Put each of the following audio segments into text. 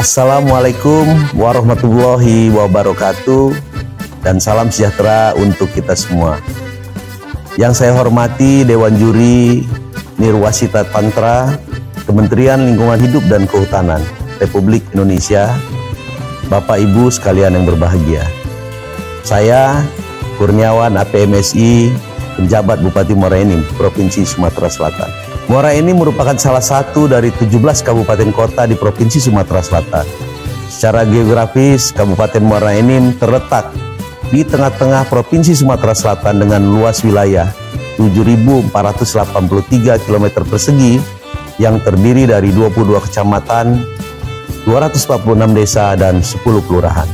Assalamualaikum warahmatullahi wabarakatuh, dan salam sejahtera untuk kita semua. Yang saya hormati Dewan Juri Nirwasita Tantra, Kementerian Lingkungan Hidup dan Kehutanan Republik Indonesia, Bapak Ibu sekalian yang berbahagia. Saya Kurniawan APMSI, penjabat Bupati Muara Enim, Provinsi Sumatera Selatan. Muara Enim merupakan salah satu dari 17 kabupaten kota di Provinsi Sumatera Selatan. Secara geografis, Kabupaten Muara Enim terletak di tengah-tengah Provinsi Sumatera Selatan dengan luas wilayah 7.483 km persegi yang terdiri dari 22 kecamatan, 246 desa, dan 10 kelurahan.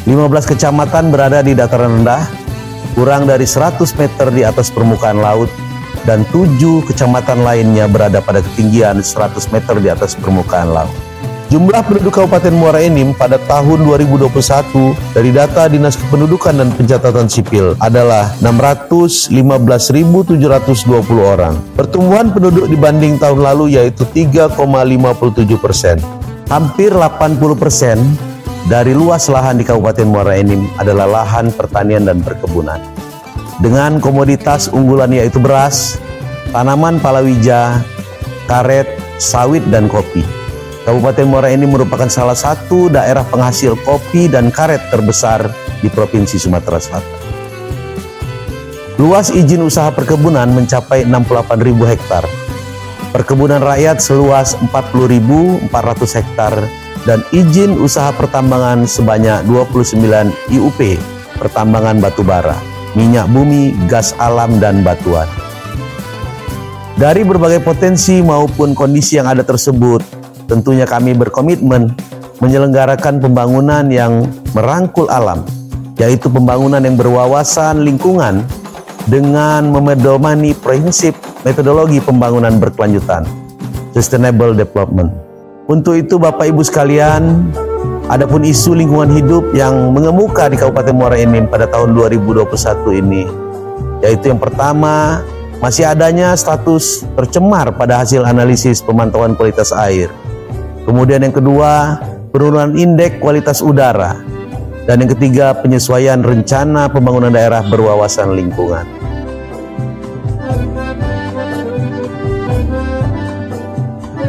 15 kecamatan berada di dataran rendah, kurang dari 100 meter di atas permukaan laut, dan 7 kecamatan lainnya berada pada ketinggian 100 meter di atas permukaan laut. Jumlah penduduk Kabupaten Muara Enim pada tahun 2021 dari data Dinas Kependudukan dan Pencatatan Sipil adalah 615.720 orang. Pertumbuhan penduduk dibanding tahun lalu yaitu 3,57%. Hampir 80% dari luas lahan di Kabupaten Muara Enim adalah lahan pertanian dan perkebunan. Dengan komoditas unggulan yaitu beras, tanaman palawija, karet, sawit, dan kopi. Kabupaten Muara Enim merupakan salah satu daerah penghasil kopi dan karet terbesar di Provinsi Sumatera Selatan. Luas izin usaha perkebunan mencapai 68.000 hektar. Perkebunan rakyat seluas 40.400 hektar dan izin usaha pertambangan sebanyak 29 IUP, pertambangan batu bara, minyak bumi, gas alam, dan batuan. Dari berbagai potensi maupun kondisi yang ada tersebut, tentunya kami berkomitmen menyelenggarakan pembangunan yang merangkul alam, yaitu pembangunan yang berwawasan lingkungan dengan memedomani prinsip metodologi pembangunan berkelanjutan, Sustainable Development. Untuk itu Bapak Ibu sekalian, adapun isu lingkungan hidup yang mengemuka di Kabupaten Muara Enim pada tahun 2021 ini, yaitu yang pertama, masih adanya status tercemar pada hasil analisis pemantauan kualitas air. Kemudian yang kedua, penurunan indeks kualitas udara. Dan yang ketiga, penyesuaian rencana pembangunan daerah berwawasan lingkungan.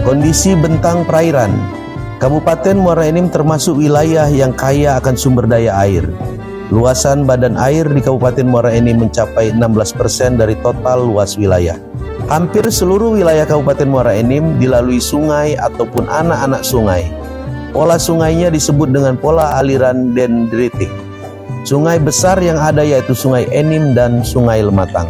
Kondisi bentang perairan. Kabupaten Muara Enim termasuk wilayah yang kaya akan sumber daya air. Luasan badan air di Kabupaten Muara Enim mencapai 16% dari total luas wilayah. Hampir seluruh wilayah Kabupaten Muara Enim dilalui sungai ataupun anak-anak sungai. Pola sungainya disebut dengan pola aliran dendritik. Sungai besar yang ada yaitu Sungai Enim dan Sungai Lematang.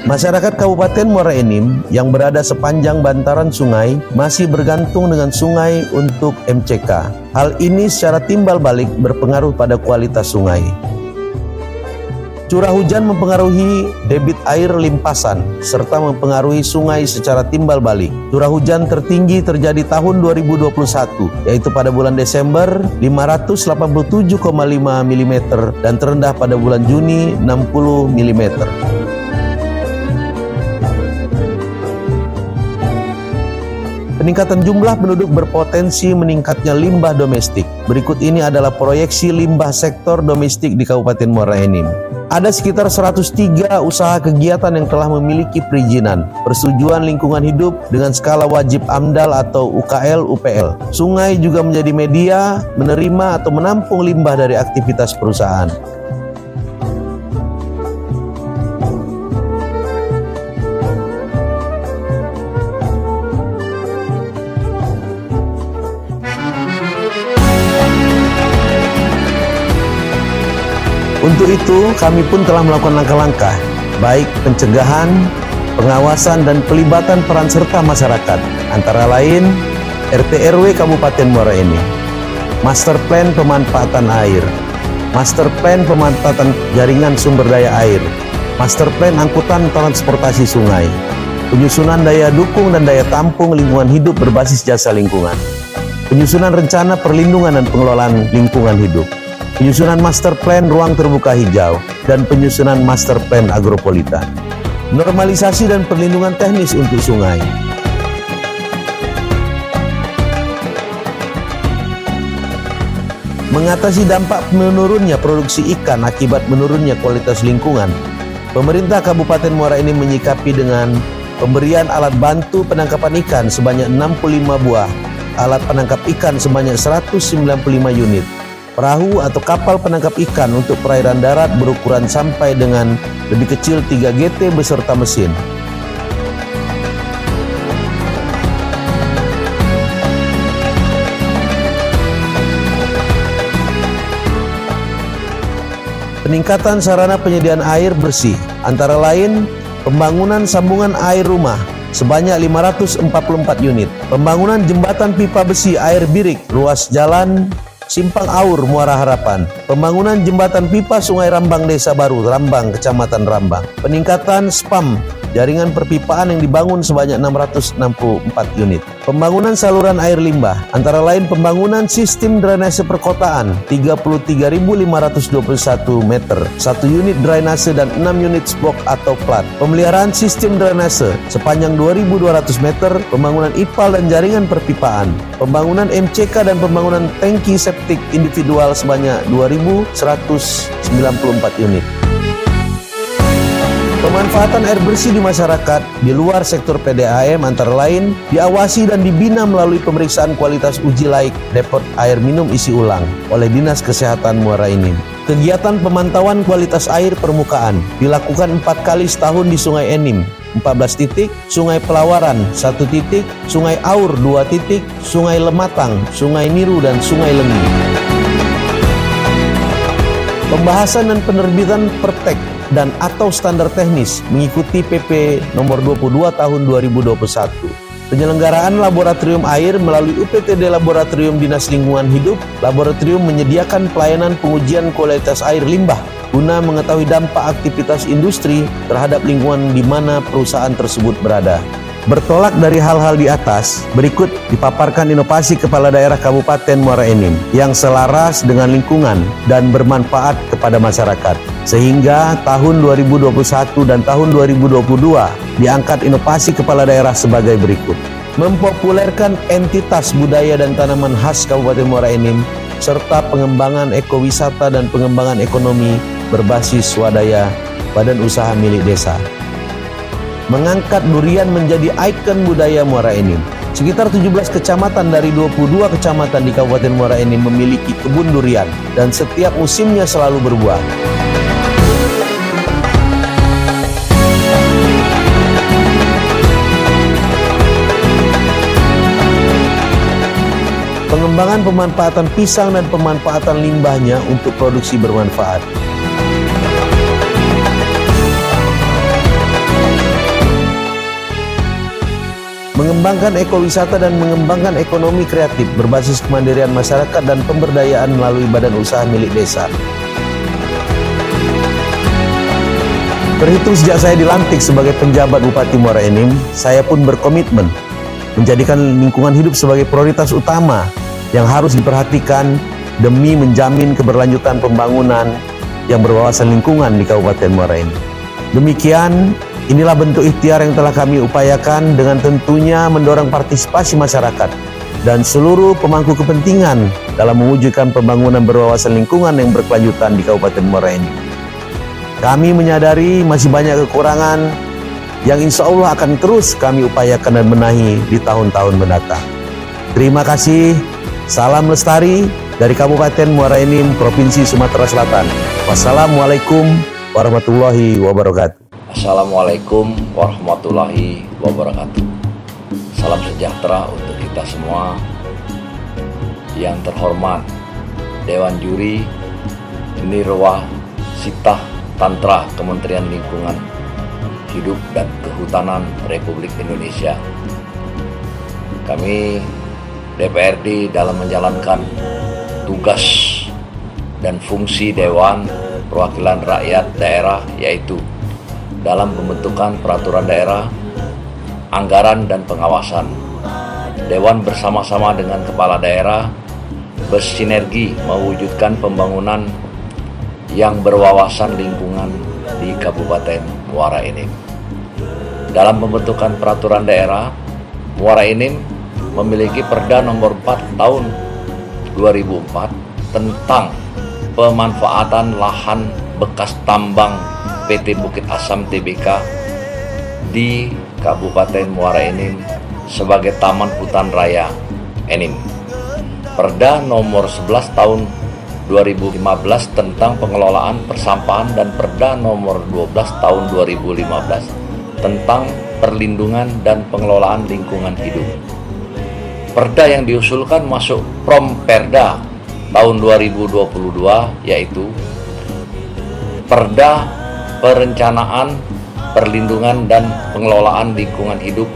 Masyarakat Kabupaten Muara Enim yang berada sepanjang bantaran sungai masih bergantung dengan sungai untuk MCK. Hal ini secara timbal balik berpengaruh pada kualitas sungai. Curah hujan mempengaruhi debit air limpasan serta mempengaruhi sungai secara timbal balik. Curah hujan tertinggi terjadi tahun 2021 yaitu pada bulan Desember 587,5 mm dan terendah pada bulan Juni 60 mm. Peningkatan jumlah penduduk berpotensi meningkatnya limbah domestik. Berikut ini adalah proyeksi limbah sektor domestik di Kabupaten Muara Enim. Ada sekitar 103 usaha kegiatan yang telah memiliki perizinan, persetujuan lingkungan hidup dengan skala wajib AMDAL atau UKL UPL. Sungai juga menjadi media menerima atau menampung limbah dari aktivitas perusahaan. Untuk itu, kami pun telah melakukan langkah-langkah, baik pencegahan, pengawasan, dan pelibatan peran serta masyarakat, antara lain RT/RW Kabupaten Muara Enim, Master Plan Pemanfaatan Air, Master Plan Pemanfaatan Jaringan Sumber Daya Air, Master Plan Angkutan Transportasi Sungai, penyusunan daya dukung dan daya tampung lingkungan hidup berbasis jasa lingkungan, penyusunan rencana perlindungan dan pengelolaan lingkungan hidup, penyusunan master plan ruang terbuka hijau, dan penyusunan master plan agropolitan. Normalisasi dan perlindungan teknis untuk sungai. Mengatasi dampak menurunnya produksi ikan akibat menurunnya kualitas lingkungan, pemerintah Kabupaten Muara Enim menyikapi dengan pemberian alat bantu penangkapan ikan sebanyak 65 buah, alat penangkap ikan sebanyak 195 unit, perahu atau kapal penangkap ikan untuk perairan darat berukuran sampai dengan lebih kecil 3 GT beserta mesin. Peningkatan sarana penyediaan air bersih, antara lain pembangunan sambungan air rumah sebanyak 544 unit, pembangunan jembatan pipa besi air birik ruas jalan Simpang Aur Muara Harapan, pembangunan jembatan pipa Sungai Rambang Desa Baru Rambang Kecamatan Rambang, peningkatan spam jaringan perpipaan yang dibangun sebanyak 664 unit, pembangunan saluran air limbah, antara lain pembangunan sistem drainase perkotaan 33.521 meter, 1 unit drainase dan 6 unit spok atau plat, pemeliharaan sistem drainase sepanjang 2.200 meter, pembangunan IPAL dan jaringan perpipaan, pembangunan MCK dan pembangunan tangki septik individual sebanyak 2.194 unit. Pemanfaatan air bersih di masyarakat di luar sektor PDAM antara lain diawasi dan dibina melalui pemeriksaan kualitas uji laik depot air minum isi ulang oleh Dinas Kesehatan Muara Enim. Kegiatan pemantauan kualitas air permukaan dilakukan 4 kali setahun di Sungai Enim, 14 titik, Sungai Pelawaran 1 titik, Sungai Aur 2 titik, Sungai Lematang, Sungai Niru dan Sungai Lengi. Pembahasan dan penerbitan pertek dan atau standar teknis mengikuti PP nomor 22 tahun 2021. Penyelenggaraan laboratorium air melalui UPTD Laboratorium Dinas Lingkungan Hidup. Laboratorium menyediakan pelayanan pengujian kualitas air limbah guna mengetahui dampak aktivitas industri terhadap lingkungan di mana perusahaan tersebut berada. Bertolak dari hal-hal di atas, berikut dipaparkan inovasi Kepala Daerah Kabupaten Muara Enim yang selaras dengan lingkungan dan bermanfaat kepada masyarakat. Sehingga tahun 2021 dan tahun 2022 diangkat inovasi Kepala Daerah sebagai berikut. Mempopulerkan entitas budaya dan tanaman khas Kabupaten Muara Enim, serta pengembangan ekowisata dan pengembangan ekonomi berbasis swadaya badan usaha milik desa. Mengangkat durian menjadi ikon budaya Muara Enim. Sekitar 17 kecamatan dari 22 kecamatan di Kabupaten Muara Enim memiliki kebun durian dan setiap musimnya selalu berbuah. Pengembangan pemanfaatan pisang dan pemanfaatan limbahnya untuk produksi bermanfaat. Mengembangkan ekowisata dan mengembangkan ekonomi kreatif berbasis kemandirian masyarakat dan pemberdayaan melalui badan usaha milik desa. Terhitung sejak saya dilantik sebagai penjabat Bupati Muara Enim, saya pun berkomitmen menjadikan lingkungan hidup sebagai prioritas utama yang harus diperhatikan demi menjamin keberlanjutan pembangunan yang berwawasan lingkungan di Kabupaten Muara Enim. Demikian, inilah bentuk ikhtiar yang telah kami upayakan dengan tentunya mendorong partisipasi masyarakat dan seluruh pemangku kepentingan dalam mewujudkan pembangunan berwawasan lingkungan yang berkelanjutan di Kabupaten Muara Enim. Kami menyadari masih banyak kekurangan yang insya Allah akan terus kami upayakan dan benahi di tahun-tahun mendatang. Terima kasih. Salam lestari dari Kabupaten Muara Enim, Provinsi Sumatera Selatan. Wassalamualaikum warahmatullahi wabarakatuh. Assalamualaikum warahmatullahi wabarakatuh. Salam sejahtera untuk kita semua. Yang terhormat Dewan Juri Nirwa Sitah Tantra Kementerian Lingkungan Hidup dan Kehutanan Republik Indonesia. Kami DPRD dalam menjalankan tugas dan fungsi Dewan Perwakilan Rakyat Daerah, yaitu dalam pembentukan peraturan daerah, anggaran dan pengawasan. Dewan bersama-sama dengan kepala daerah bersinergi mewujudkan pembangunan yang berwawasan lingkungan di Kabupaten Muara Enim. Dalam pembentukan peraturan daerah, Muara Enim memiliki Perda nomor 4 tahun 2004 tentang pemanfaatan lahan bekas tambang PT Bukit Asam Tbk di Kabupaten Muara Enim sebagai Taman Hutan Raya Enim. Perda nomor 11 tahun 2015 tentang pengelolaan persampahan dan Perda nomor 12 tahun 2015 tentang perlindungan dan pengelolaan lingkungan hidup. Perda yang diusulkan masuk Promperda tahun 2022 yaitu Perda Perencanaan, Perlindungan dan Pengelolaan Lingkungan Hidup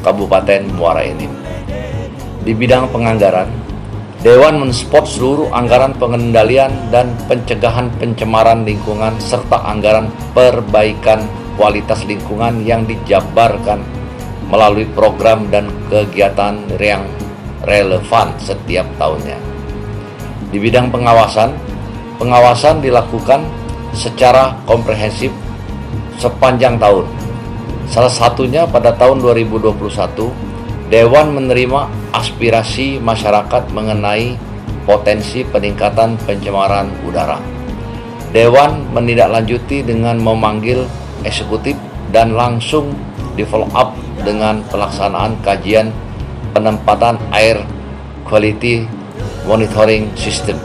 Kabupaten Muara Enim. Di bidang penganggaran, Dewan mensupport seluruh anggaran pengendalian dan pencegahan pencemaran lingkungan serta anggaran perbaikan kualitas lingkungan yang dijabarkan melalui program dan kegiatan yang relevan setiap tahunnya. Di bidang pengawasan, pengawasan dilakukan secara komprehensif sepanjang tahun. Salah satunya pada tahun 2021, Dewan menerima aspirasi masyarakat mengenai potensi peningkatan pencemaran udara. Dewan menindaklanjuti dengan memanggil eksekutif dan langsung di-follow up dengan pelaksanaan kajian penempatan air quality monitoring system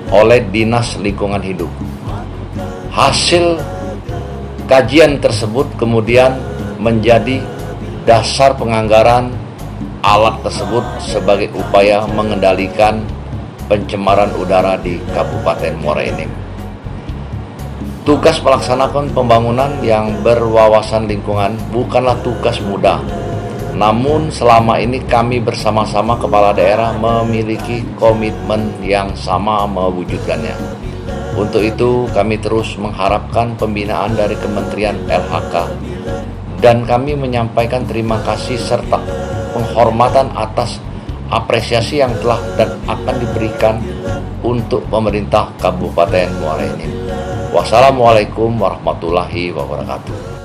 oleh Dinas Lingkungan Hidup. Hasil kajian tersebut kemudian menjadi dasar penganggaran alat tersebut sebagai upaya mengendalikan pencemaran udara di Kabupaten Muara Enim. Tugas melaksanakan pembangunan yang berwawasan lingkungan bukanlah tugas mudah. Namun selama ini kami bersama-sama kepala daerah memiliki komitmen yang sama mewujudkannya. Untuk itu kami terus mengharapkan pembinaan dari Kementerian LHK dan kami menyampaikan terima kasih serta penghormatan atas apresiasi yang telah dan akan diberikan untuk pemerintah Kabupaten Muara Enim. Wassalamualaikum warahmatullahi wabarakatuh.